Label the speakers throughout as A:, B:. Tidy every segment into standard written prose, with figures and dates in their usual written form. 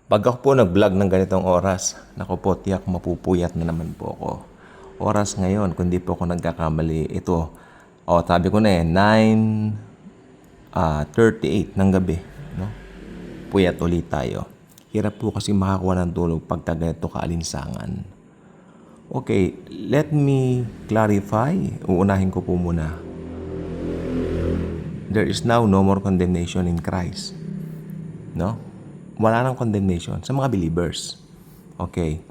A: Pag ako po nag-vlog ng ganitong oras, naku po, tiyak mapupuyat na naman po ako. Oras ngayon, kung di po ako nagkakamali, ito, sabi ko na 9:38 ng gabi, no? Puyat ulit tayo. Hirap po kasi makakuha ng tulog pagka ganito kaalinsangan. Okay, let me clarify. Uunahin ko po muna. There is now no more condemnation in Christ. No? Wala nang condemnation sa mga believers. Okay.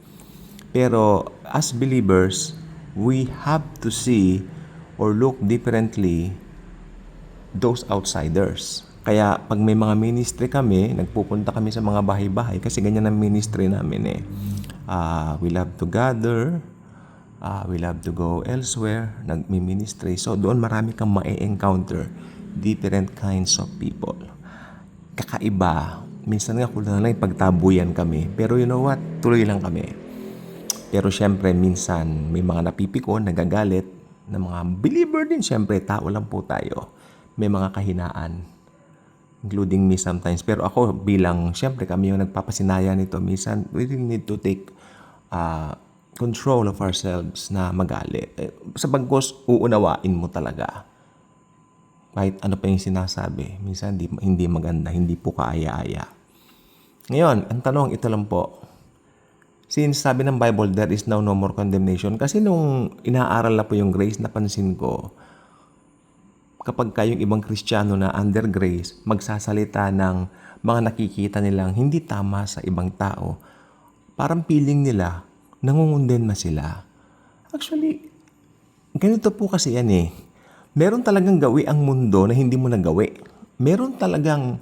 A: Pero as believers, we have to see or look differently those outsiders. Kaya pag may mga ministry kami, nagpupunta kami sa mga bahay-bahay kasi ganyan ang ministry namin eh. We love to gather, we love to go elsewhere, nagmi-ministry. So doon marami kang ma-encounter different kinds of people. Kakaiba. Minsan nga kung lang pagtabuyan kami. Pero you know what? Tuloy lang kami. Pero syempre, minsan may mga napipikon, nagagalit, na mga believer din syempre, tao lang po tayo. May mga kahinaan, including me sometimes. Pero ako bilang, syempre kami yung nagpapasinaya nito, minsan we really need to take control of ourselves na magalit. Sa bagkos, uunawain mo talaga. Kahit ano pa yung sinasabi, minsan hindi maganda, hindi po kaaya-aya. Ngayon, ang tanong, ito lang po. Since sabi ng Bible, there is now no more condemnation. Kasi nung inaaral na po yung grace, napansin ko, kapag kayong ibang Kristiyano na under grace, magsasalita ng mga nakikita nilang hindi tama sa ibang tao, parang feeling nila, nangungunden na sila. Actually, ganito po kasi yan eh. Meron talagang gawi ang mundo na hindi mo nagawi. Meron talagang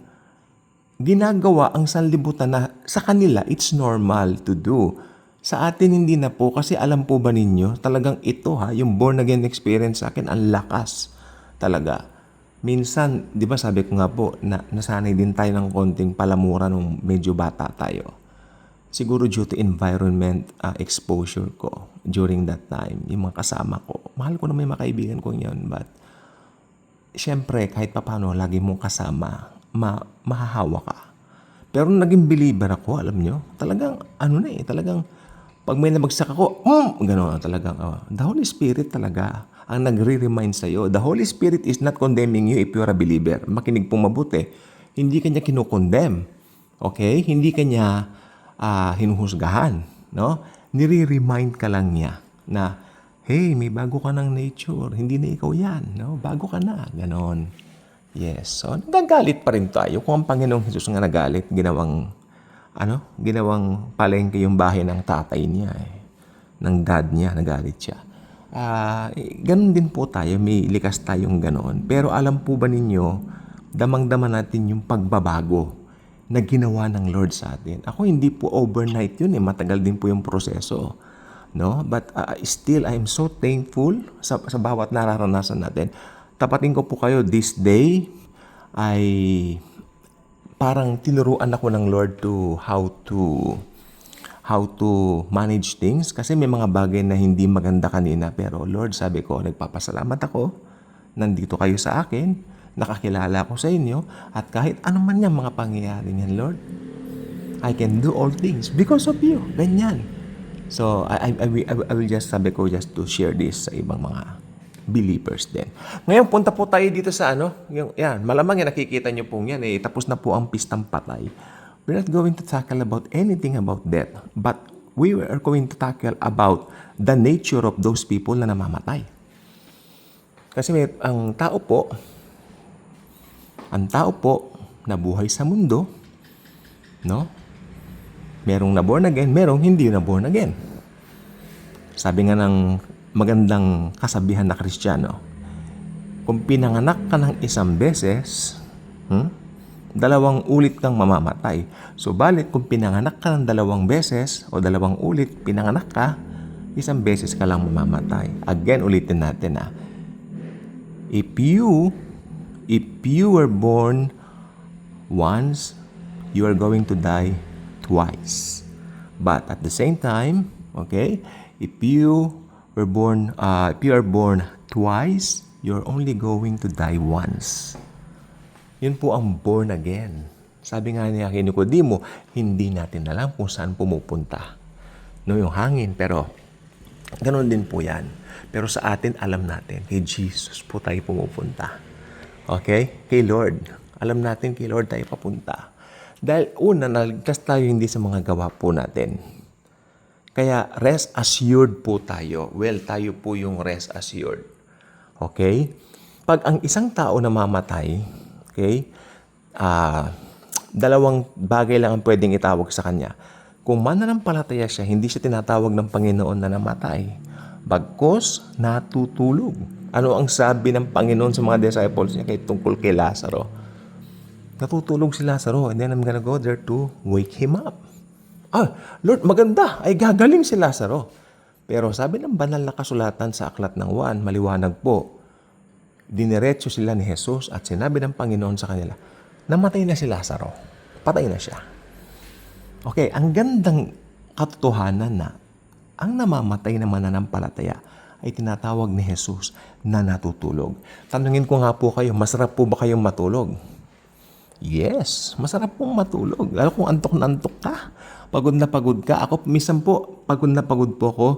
A: ginagawa ang sanlibutan na sa kanila it's normal to do. Sa atin hindi na po kasi alam po ba ninyo, talagang ito yung born again experience sa akin, ang lakas talaga. Minsan, di ba sabi ko nga po, na nasanay din tayo ng konting palamura nung medyo bata tayo. Siguro due to environment exposure ko during that time, yung mga kasama ko. Mahal ko na may mga kaibigan ko yun, but syempre, kahit papano, lagi mong kasama, mahahawa ka. Pero naging believer ako, alam nyo, talagang, talagang, pag may nabagsak ako, gano'n, talagang, the Holy Spirit talaga, ang nagre-remind sa'yo. The Holy Spirit is not condemning you if you're a believer. Makinig pong mabuti. Hindi kanya kinukondem. Okay? Hindi kanya hinuhusgahan. No? Nire-remind ka lang niya na, hey, may bago ka ng nature. Hindi na ikaw yan. No? Bago ka na. Ganon. Yes. So, nagagalit pa rin tayo. Kung ang Panginoong Jesus nga nagalit, ginawang palengke yung bahay ng tatay niya. Ng dad niya, nagalit siya. Ganon din po tayo. May likas tayong ganon. Pero alam po ba ninyo, damang-dama natin yung pagbabago na ginawa ng Lord sa atin. Ako, hindi po overnight yun. Matagal din po yung proseso. No? But still, I am so thankful sa bawat nararanasan natin. Tapatin ko po kayo, this day, ay parang tinuruan ako ng Lord to how to manage things. Kasi may mga bagay na hindi maganda kanina. Pero Lord, sabi ko, nagpapasalamat ako. Nandito kayo sa akin. Nakakilala ko sa inyo. At kahit ano man yung mga pangyayari niyan, Lord, I can do all things because of you. Ganyan. So, I will just, sabi ko, just to share this sa ibang mga believers din. Ngayon, punta po tayo dito sa malamang yan, nakikita nyo po yan, tapos na po ang pistang patay. We're not going to tackle about anything about death, but we are going to tackle about the nature of those people na namamatay. Kasi ang tao po, nabuhay sa mundo, no? Merong na born again, merong hindi na born again. Sabi nga ng magandang kasabihan na Kristiyano, kung pinanganak ka ng isang beses, 2 ulit kang mamamatay. So, balit kung pinanganak ka ng 2 beses o 2 ulit, pinanganak ka, 1 beses ka lang mamamatay. Again, ulitin natin If you were born once, you are going to die twice. But at the same time, okay, if you are born twice, you're only going to die once. Yun po ang born again. Sabi nga niya kay Nicodemo, hindi natin alam kung saan pumupunta. No, yung hangin, pero ganoon din po yan. Pero sa atin, alam natin, kay Jesus po tayo pumupunta. Okay? Kay Lord. Alam natin kay Lord tayo papunta. Dahil una, naligtas tayo hindi sa mga gawa po natin. Kaya rest assured po tayo. Well, tayo po yung rest assured. Okay? Pag ang isang tao namamatay, okay, dalawang bagay lang ang pwedeng itawag sa kanya. Kung mananampalataya siya, hindi siya tinatawag ng Panginoon na namatay. Bagkus, natutulog. Ano ang sabi ng Panginoon sa mga disciples niya tungkol kay Lazaro? Natutulog si Lazaro, and then I'm gonna go there to wake him up. Lord, maganda, ay gagaling si Lazaro. Pero sabi ng banal na kasulatan sa Aklat ng Juan, maliwanag po, diniretso sila ni Jesus at sinabi ng Panginoon sa kanila, namatay na si Lazaro. Patay na siya. Okay, ang gandang katotohanan na ang namamatay na mananampalataya ay tinatawag ni Jesus na natutulog. Tanungin ko nga po kayo, masarap po ba kayong matulog? Yes, masarap pong matulog. Lalo kung antok na antok ka, pagod na pagod ka. Ako, minsan po, pagod na pagod po ako.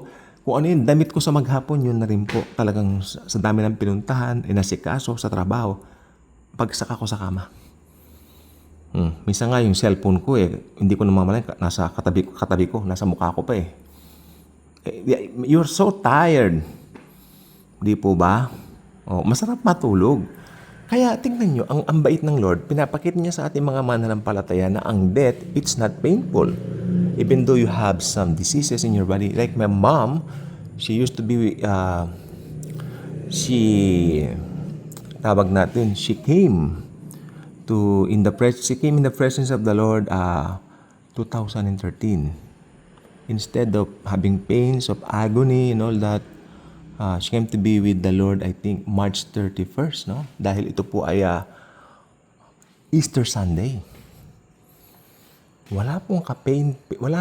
A: Kung ano yun, damit ko sa maghapon, yun na rin po. Talagang sa dami ng pinuntahan, inasikaso sa trabaho, pagsaka ko sa kama. Minsan nga yung cellphone ko hindi ko namamalayan, nasa katabi ko, nasa mukha ko pa You're so tired. Di po ba? Masarap matulog. Kaya tingnan nyo, ang bait ng Lord, pinapakita niya sa ating mga mananampalataya na ang death, it's not painful. Even though you have some diseases in your body. Like my mom, she used to be, she came in the presence of the Lord 2013. Instead of having pains of agony and all that, she came to be with the Lord, I think, March 31st, no? Dahil ito po ay Easter Sunday. Wala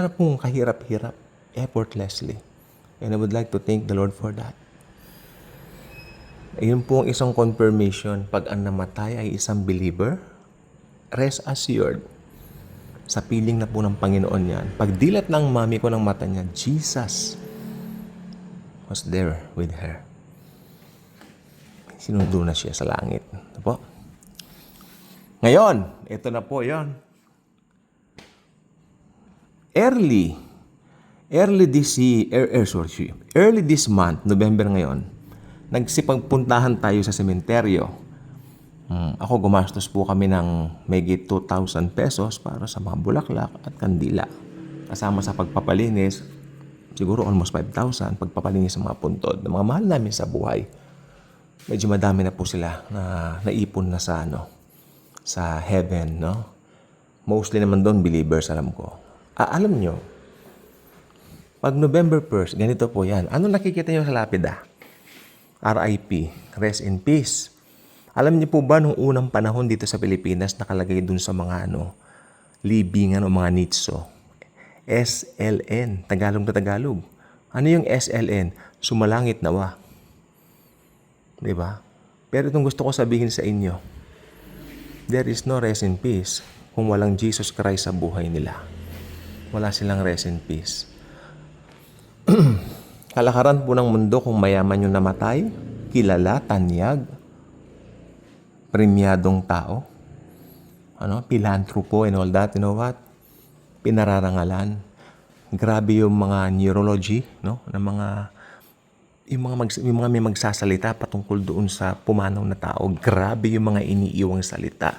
A: na pong kahirap-hirap, effortlessly. And I would like to thank the Lord for that. Ayun po ang isang confirmation. Pag ang namatay ay isang believer, rest assured, sa piling na po ng Panginoon yan. Pag dilat ng mami ko ng mata niya, Jesus was there with her. Sinundo na siya sa langit. Po? Ngayon, ito na po yon. Early this month, November ngayon, nagsipagpuntahan tayo sa sementeryo. Ako gumastos po kami ng mayigit 2,000 pesos para sa mga bulaklak at kandila. Kasama sa pagpapalinis, siguro almost 5,000 pagpapalinis sa mga puntod ng mga mahal namin sa buhay. Medyo madami na po sila na naipon na sa heaven, no? Mostly naman doon believers, alam ko. Alam nyo, pag November 1st, ganito po yan. Ano nakikita nyo sa lapida? RIP, rest in peace. Alam niyo po ba nung unang panahon dito sa Pilipinas nakalagay dun sa mga libingan o mga nitso? SLN, Tagalog na Tagalog. Ano yung SLN? Sumalangit nawa. Diba? Pero itong gusto ko sabihin sa inyo, there is no rest in peace kung walang Jesus Christ sa buhay nila. Wala silang rest in peace. Kalakaran po ng mundo kung mayaman yung namatay, kilala, tanyag, premyadong tao, philanthropo and all that, you know what? Pinararangalan. Grabe yung mga neurology, no? Yung mga may magsasalita patungkol doon sa pumanaw na tao. Grabe yung mga iniiwang salita.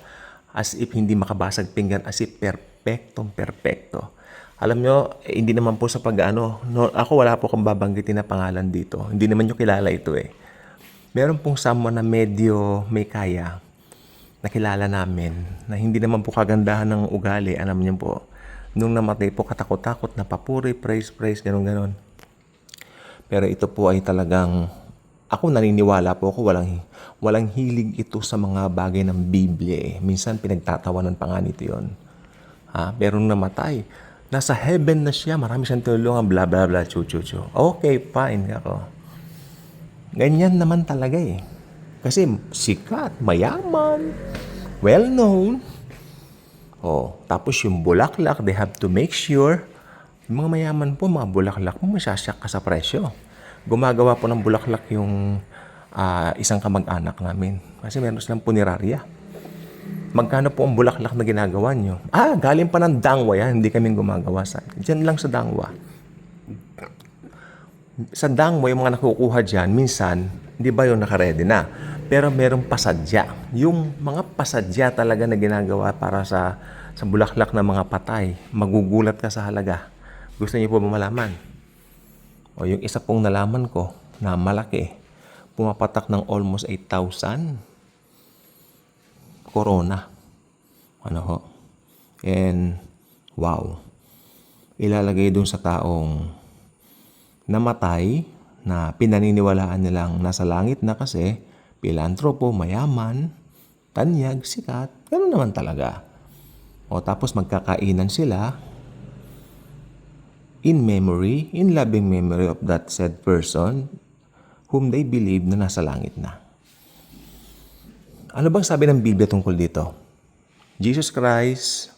A: As if hindi makabasag pinggan, as if perpekto. Alam nyo, hindi naman po sa ako wala po kang babanggitin na pangalan dito. Hindi naman nyo kilala ito Meron pong someone na medyo may kaya, nakilala namin, na hindi naman po kagandahan ng ugali, alam niyo po. Nung namatay po, katakot-takot na papuri, praise, ganon. Pero ito po ay talagang, ako naniniwala po ako, walang hilig ito sa mga bagay ng Biblia Minsan pinagtatawanan pa nga nito yun. Pero nung namatay, nasa heaven na siya, marami siyang tulungan, bla bla bla, chu. Okay, fine ako. Ganyan naman talaga Kasi sikat, mayaman, well-known. Tapos yung bulaklak, they have to make sure, yung mga mayaman po, mga bulaklak mo, masyasyak ka sa presyo. Gumagawa po ng bulaklak yung isang kamag-anak namin. Kasi meron silang punerarya. Magkano po ang bulaklak na ginagawa nyo? Galing pa ng Dangwa yan. Hindi kami gumagawa sa... Diyan lang sa Dangwa. Sa Dangwa, yung mga nakukuha dyan, minsan, hindi ba yung nakaredy na? Pero merong pasadya. Yung mga pasadya talaga na ginagawa para sa bulaklak ng mga patay. Magugulat ka sa halaga. Gusto niyo po ba malaman? Yung isa pong nalaman ko na malaki, pumapatak ng almost 8,000 corona. And wow. Ilalagay dun sa taong namatay na pinaniniwalaan nilang nasa langit na kasi pilantropo, mayaman, tanyag, sikat. Ganun naman talaga. Tapos magkakainan sila in loving memory of that said person whom they believe na nasa langit na. Ano bang sabi ng Biblia tungkol dito? Jesus Christ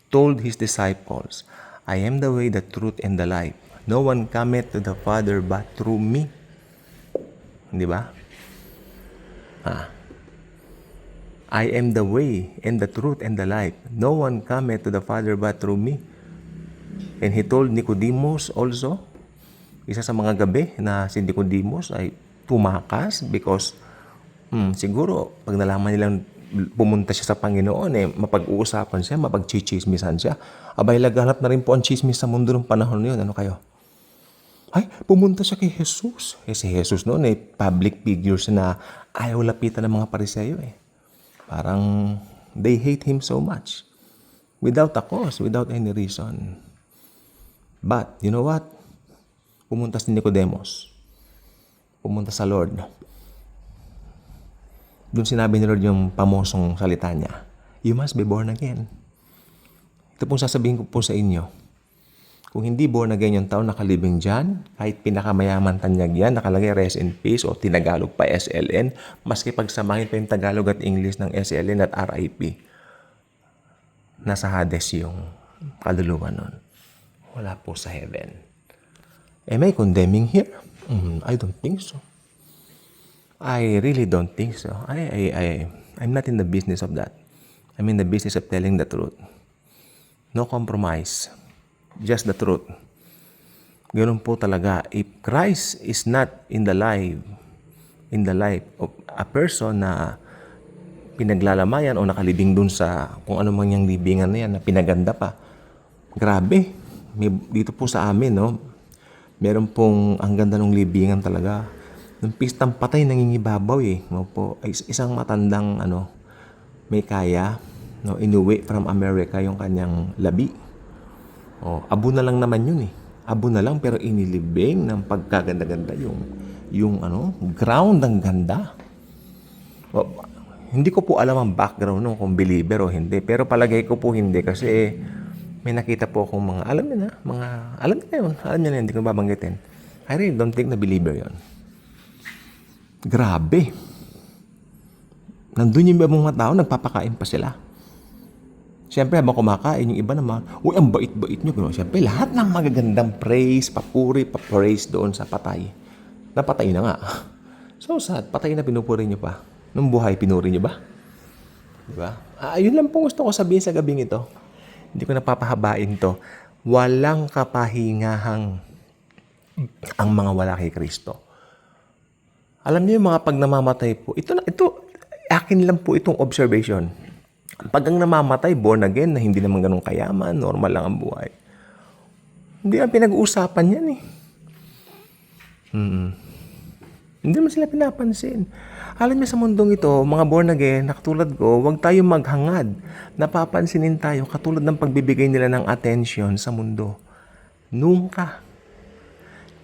A: told His disciples, I am the way, the truth, and the life. No one cometh to the Father but through me. Di ba? I am the way, and the truth, and the life. No one cometh to the Father but through me. And He told Nicodemus also, isa sa mga gabi na si Nicodemus ay tumakas because siguro pag nalaman nilang pumunta siya sa Panginoon, mapag-uusapan siya, mapag-chichismisan siya. Abay, laganap na rin po ang chismis sa mundo ng panahon na yun. Ano kayo? Pumunta siya kay Jesus. Si Jesus noon public figures na ayaw lapitan ng mga Pariseyo. Parang they hate Him so much. Without a cause, without any reason. But, you know what? Pumunta si Nicodemus. Pumunta sa Lord. Doon sinabi ni Lord yung pamosong salita niya. You must be born again. Ito pong sasabihin ko po sa inyo. Kung hindi born again yung tao nakalibing dyan, kahit pinakamayaman tanyag yan, nakalagay rest in peace o tinagalog pa SLN, maski pagsamahin pa yung Tagalog at English ng SLN at RIP, nasa Hades yung kaluluwa nun. Wala po sa heaven. Am I condemning here? I don't think so. I really don't think so. I'm not in the business of that. I'm in the business of telling the truth. No compromise. Just the truth. Ganun po talaga. If Christ is not in the life of a person na pinaglalamayan o nakalibing dun sa kung ano man yung libingan na yan, na pinaganda pa. Grabe. Dito po sa amin, meron pong ang ganda ng libingan talaga. Nung pistang patay, nangingibabaw Isang matandang may kaya, inuwi from America yung kanyang labi. Abo na lang naman yun Abo na lang pero inilibing ng pagkaganda-ganda yung ground ang ganda. Hindi ko po alam ang background kung believer o hindi, pero palagay ko po hindi kasi may nakita po akong mga alam niyo na, hindi ko babanggitin. I really don't think na believer yon. Grabe. Nandun yung ibang mga tao, nagpapakain pa sila. Siyempre, habang kumakain, yung iba naman, ang bait-bait nyo. Siyempre, lahat ng magagandang praise, papuri, papraise doon sa patay. Napatay na nga. So sad, patay na pinupuri nyo pa. Nung buhay, pinuri nyo ba? Diba? Yun lang po gusto ko sabihin sa gabing ito. Hindi ko napapahabain to. Walang kapahingahang ang mga wala kay Kristo. Alam niyo yung mga pag namamatay po, ito akin lang po itong observation. Pag ang namamatay, born again, na hindi naman ganun kayaman, normal lang ang buhay. Hindi ang pinag-uusapan yan Hindi naman sila pinapansin. Alam niyo sa mundong ito, mga born again, na katulad ko, huwag tayo maghangad. Napapansinin tayo katulad ng pagbibigay nila ng attention sa mundo. Nunca.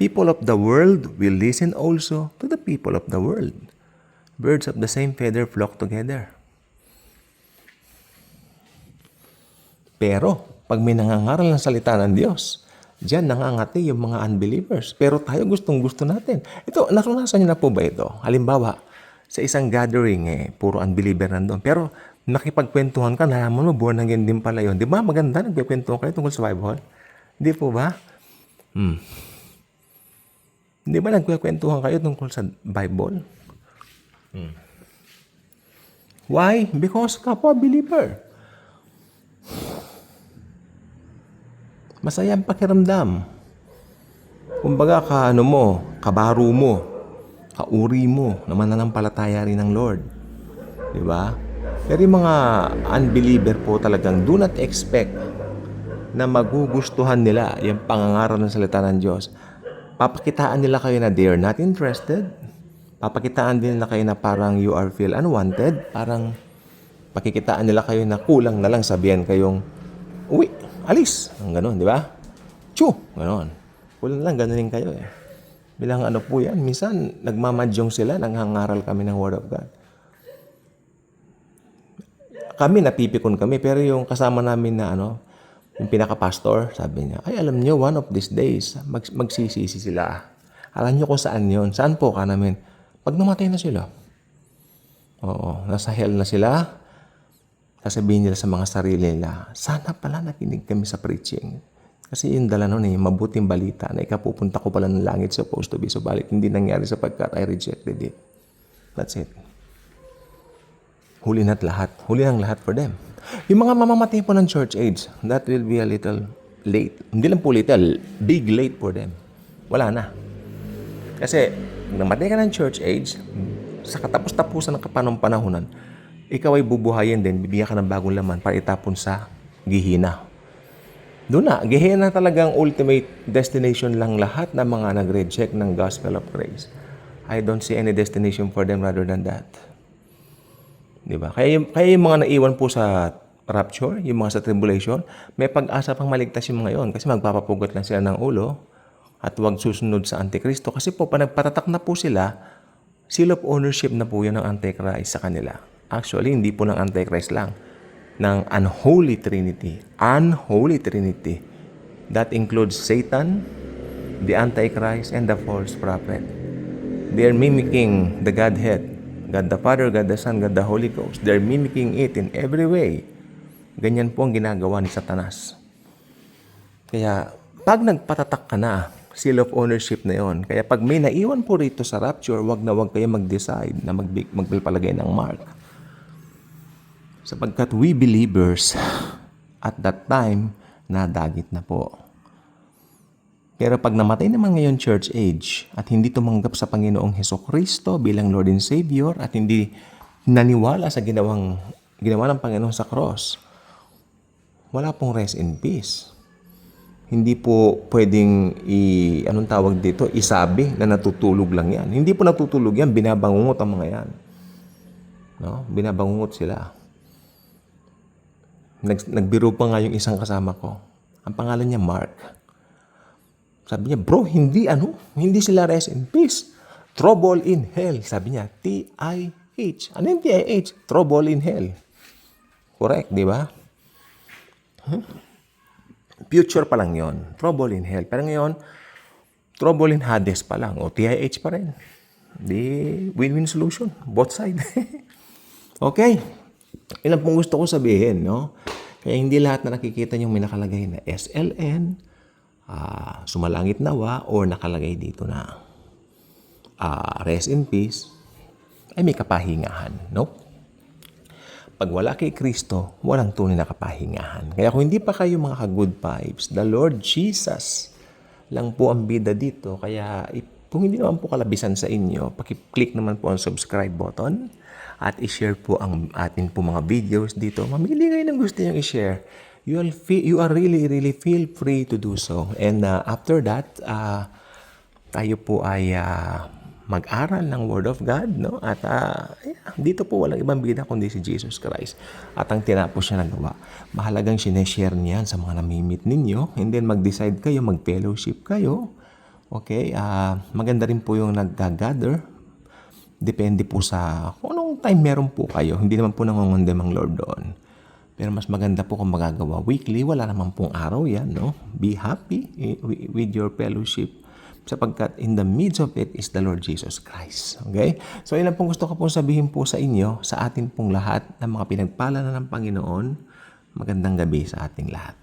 A: People of the world will listen also to the people of the world. Birds of the same feather flock together. Pero, pag may nangangaral ng salita ng Diyos, diyan nangangati yung mga unbelievers. Pero tayo gustong-gusto natin. Ito, naranasan niyo na po ba ito? Halimbawa, sa isang gathering, puro unbeliever nandun. Pero nakipagkwentuhan ka, nalaman mo, born again din pala yun. Di ba? Maganda, nagkikwentuhan kayo tungkol sa Bible. Di po ba? Di ba nagkikwentuhan kayo tungkol sa Bible? Why? Because kapwa believer. Masaya ang pakiramdam. Kumbaga kabaro mo, kauri mo, na mananampalataya rin ng Lord. Di ba? Pero yung mga unbeliever po talagang do not expect na magugustuhan nila yung pangangaral ng salita ng Diyos. Papakitaan nila kayo na they are not interested. Papakitaan din nila kayo na parang you are feel unwanted. Parang pakikitaan nila kayo na kulang na lang sabihan kayong uwi, alis. Ang ganon, di ba? Tsu, ganon. Kulang lang, ganonin kayo eh. Bilang ano po yan, minsan nagmamadyong sila, nanghangaral kami ng Word of God. Kami, napipikon kami, pero yung kasama namin na yung pinaka-pastor, sabi niya, ay alam niyo, one of these days, magsisisi sila. Alam niyo kung saan yun? Saan po ka namin? Pag namatay na sila. Oo, nasa hell na sila. Sasabihin nila sa mga sarili nila, sana pala nakinig kami sa preaching. Kasi yung dala nun mabuting balita na ikapupunta ko pala ng langit supposed to be. Subalit hindi nangyari sapagkat I rejected it. That's it. Huli na't lahat. Huli ng lahat for them. Yung mga mamamatay po ng church age, that will be a little late. Hindi lang po little, big late for them. Wala na. Kasi, kung namatay ka ng church age, sa katapos-tapusan ng kapanong-panahonan, ikaw ay bubuhayin din, bibigyan ka ng bagong laman para itapon sa Gihina. Doon na, Gihina talagang ultimate destination lang lahat ng mga nag-reject ng gospel of grace. I don't see any destination for them rather than that. Diba? Kaya yung mga naiwan po sa rapture, yung mga sa tribulation, may pag-asa pang maligtas yung mga yon kasi magpapapugot lang sila ng ulo at huwag susunod sa Antikristo. Kasi po, pa nagpatatak na po sila, seal of ownership na po yun ng Antichrist sa kanila. Actually, hindi po ng Antichrist lang. Ng Unholy Trinity. Unholy Trinity. That includes Satan, the Antichrist, and the false prophet. They are mimicking the Godhead. God the Father, God the Son, God the Holy Ghost. They're mimicking it in every way. Ganyan po ang ginagawa ni Satanas. Kaya, pag nagpatatak ka na, seal of ownership na yon. Kaya pag may naiwan po rito sa rapture, wag kayo mag-decide na magpalagay ng mark. Sapagkat we believers, at that time, nadagit na po. Pero pag namatay naman ngayon church age at hindi tumanggap sa Panginoong Hesukristo bilang Lord and Savior at hindi naniwala sa ginawa ng Panginoon sa cross, wala pong rest in peace. Hindi po pwedeng isabi na natutulog lang yan. Hindi po natutulog yan, binabangungot ang mga yan. No? Binabangungot sila. Nagbiro pa nga yung isang kasama ko. Ang pangalan niya Mark. Sabi niya, bro, hindi sila rest in peace. Trouble in hell. Sabi niya, T-I-H. Ano yung T-I-H? Trouble in hell. Correct, di ba? Future pa lang yon. Trouble in hell. Pero ngayon, trouble in Hades pa lang. O T-I-H pa rin. Di win-win solution. Both side. Okay. Ilan pong gusto ko sabihin, no? Kaya hindi lahat na nakikita nyo may nakalagay na SLN, sumalangit nawa, or nakalagay dito na rest in peace, ay may kapahingahan, no? Pag wala kay Kristo, walang tunay na kapahingahan. Kaya kung hindi pa kayo mga ka-good vibes, the Lord Jesus lang po ang bida dito. Kaya kung hindi naman po kalabisan sa inyo, paki-click naman po ang subscribe button at i-share po ang atin po mga videos dito. Mamili kayo ng gusto nyo i-share. You are really feel free to do so. And after that, tayo po ay mag-aral ng Word of God, no? At dito po walang ibang bida kundi si Jesus Christ. At ang tinapos siya nagawa, mahalagang sineshare niyan sa mga namimit ninyo. And then mag-decide kayo, mag-fellowship kayo. Okay? Maganda rin po yung nag-gather. Depende po sa kung anong time meron po kayo. Hindi naman po nangungundem ang Lord doon. Pero mas maganda po kung magagawa weekly. Wala naman pong araw yan, no? Be happy with your fellowship. sapagkat in the midst of it is the Lord Jesus Christ. Okay? So, ilan pong gusto ko pong sabihin po sa inyo, sa atin pong lahat, ng mga pinagpala na ng Panginoon, magandang gabi sa ating lahat.